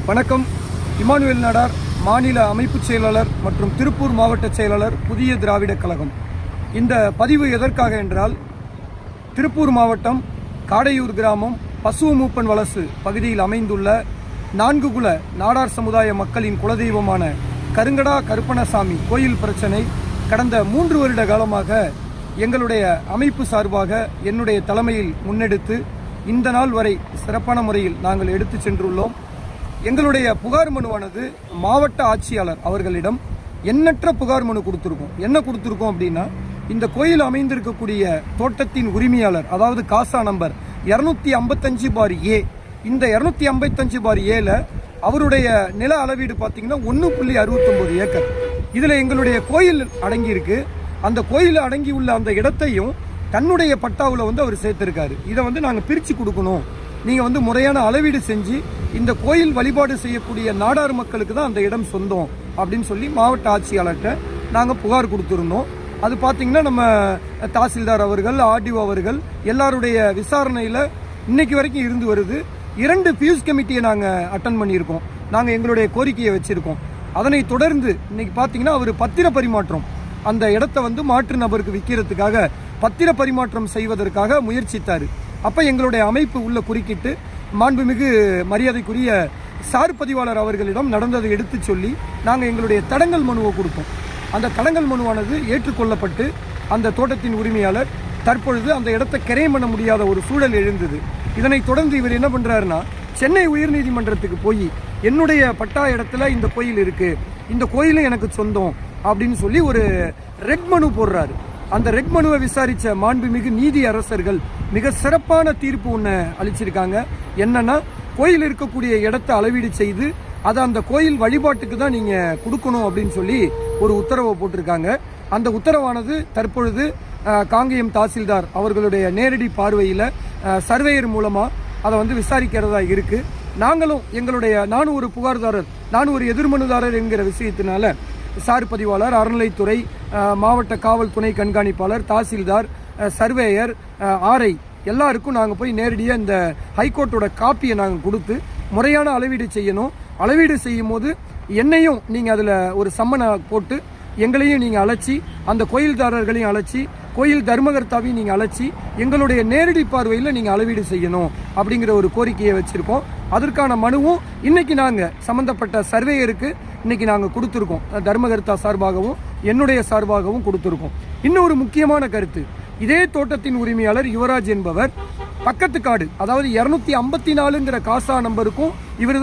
வணக்கம். இமானுவேல் நாடார், மாநில அமைப்புச் செயலாளர் மற்றும் திருப்பூர் மாவட்ட செயலாளர், புதிய திராவிடக் கழகம். இந்த பதிவு எதற்காக என்றால், திருப்பூர் மாவட்டம் காடையூர் கிராமம் பசுவமூப்பன் வலசு பகுதியில் அமைந்துள்ள 4 குல நாடார் சமுதாய மக்களின் குலதெய்வமான கருங்கடா கருப்பணசாமி கோயில் பிரச்சனை கடந்த 3 வருட காலமாக எங்களுடைய அமைப்பு சார்பாக என்னுடைய தலைமையில் முன்னெடுத்து இந்த நாள் வரை சிறப்பான முறையில் நாங்கள் எடுத்து சென்றுள்ளோம். எங்களுடைய புகார் மனுவானது மாவட்ட ஆட்சியாளர் அவர்களிடம் எண்ணற்ற புகார் மனு கொடுத்துருக்கோம். என்ன கொடுத்துருக்கோம் அப்படின்னா, இந்த கோயில் அமைந்திருக்கக்கூடிய தோட்டத்தின் உரிமையாளர், அதாவது காசா நம்பர் 255/A, இந்த 255/Aல அவருடைய நில அளவீடு பார்த்தீங்கன்னா 1.69 ஏக்கர். இதில் எங்களுடைய கோயில் அடங்கியிருக்கு. அந்த கோயில் அடங்கியுள்ள அந்த இடத்தையும் தன்னுடைய பட்டாவில் அவர் சேர்த்திருக்காரு. இதை நாங்கள் பிரித்து கொடுக்கணும், நீங்கள் முறையான அளவீடு செஞ்சு இந்த கோயில் வழிபாடு செய்யக்கூடிய நாடார் மக்களுக்கு தான் அந்த இடம் சொந்தம் அப்படின்னு சொல்லி மாவட்ட ஆட்சியாளர்கிட்ட நாங்கள் புகார் கொடுத்துருந்தோம். அது பார்த்தீங்கன்னா நம்ம தாசில்தார் அவர்கள், ஆர்டிஓ அவர்கள் எல்லாருடைய விசாரணையில் இன்னைக்கு வரைக்கும் இருந்து வருது. 2 பியூஸ் கமிட்டியை நாங்கள் அட்டன் பண்ணியிருக்கோம். நாங்கள் எங்களுடைய கோரிக்கையை வச்சுருக்கோம். அதனை தொடர்ந்து இன்னைக்கு பார்த்தீங்கன்னா அவர் பத்திர பரிமாற்றம், அந்த இடத்த மாற்று நபருக்கு விற்கிறதுக்காக பத்திர பரிமாற்றம் செய்வதற்காக முயற்சித்தார். அப்போ எங்களுடைய அமைப்பு உள்ள குறுக்கிட்டு மாண்புமிகு மரியாதைக்குரிய சார் பதிவாளர் அவர்களிடம் நடந்ததை எடுத்து சொல்லி நாங்கள் எங்களுடைய தடங்கல் மனுவை கொடுத்தோம். அந்த தடங்கல் மனுவானது ஏற்றுக்கொள்ளப்பட்டு அந்த தோட்டத்தின் உரிமையாளர் தற்பொழுது அந்த இடத்தை கிரையம் பண்ண முடியாத ஒரு சூழல் எழுந்தது. இதனை தொடர்ந்து இவர் என்ன பண்ணுறாருன்னா, சென்னை உயர்நீதிமன்றத்துக்கு போய் என்னுடைய பட்டா இடத்துல இந்த கோயில் இருக்குது, இந்த கோயிலும் எனக்கு சொந்தம் அப்படின்னு சொல்லி ஒரு ரெட் மனு போடுறாரு. அந்த ரெட் மனுவை விசாரித்த மாண்புமிகு நீதி அரசர்கள் மிக சிறப்பான தீர்ப்பு ஒன்று அளிச்சிருக்காங்க. என்னன்னா, கோயில் இருக்கக்கூடிய இடத்தை அளவீடு செய்து அதை அந்த கோயில் வழிபாட்டுக்கு தான் நீங்கள் கொடுக்கணும் அப்படின்னு சொல்லி ஒரு உத்தரவை போட்டிருக்காங்க. அந்த உத்தரவானது தற்பொழுது காங்கேயம் தாசில்தார் அவர்களுடைய நேரடி பார்வையில் சர்வேயர் மூலமாக அதை விசாரிக்கிறதா இருக்குது. நானும் ஒரு புகார்தாரர், நானும் ஒரு எதிர்மனுதாரர் என்கிற விஷயத்தினால சார் பதிவாளர், அறநிலைத்துறை, மாவட்ட காவல் துணை கண்காணிப்பாளர், தாசில்தார், சர்வேயர், ஆர்ஐ எல்லாருக்கும் நாங்கள் போய் நேரடியாக இந்த ஹைகோர்ட்டோட காப்பியை நாங்கள் கொடுத்து முறையான அளவீடு செய்யணும். அளவீடு செய்யும் போது என்னையும் நீங்கள் அதில் ஒரு சம்மனை போட்டு எங்களையும் நீங்கள் அழைச்சி, அந்த கோயில்தாரர்களையும் அழைச்சி, கோயில் தர்மகர்த்தாவையும் நீங்கள் அழைச்சி எங்களுடைய நேரடி பார்வையில் நீங்கள் அளவீடு செய்யணும் அப்படிங்கிற ஒரு கோரிக்கையை வச்சுருக்கோம். அதற்கான மனுவும் இன்னைக்கு நாங்கள் சம்மந்தப்பட்ட சர்வேயருக்கு இன்னைக்கு நாங்கள் கொடுத்துருக்கோம். தர்மகர்த்தா சார்பாகவும் என்னுடைய சார்பாகவும் கொடுத்துருக்கோம். இன்னொரு முக்கியமான கருத்து, இதே தோட்டத்தின் உரிமையாளர் யுவராஜ் என்பவர் பக்கத்து காடு, அதாவது 254ங்கிற காசா நம்பருக்கும் இவர்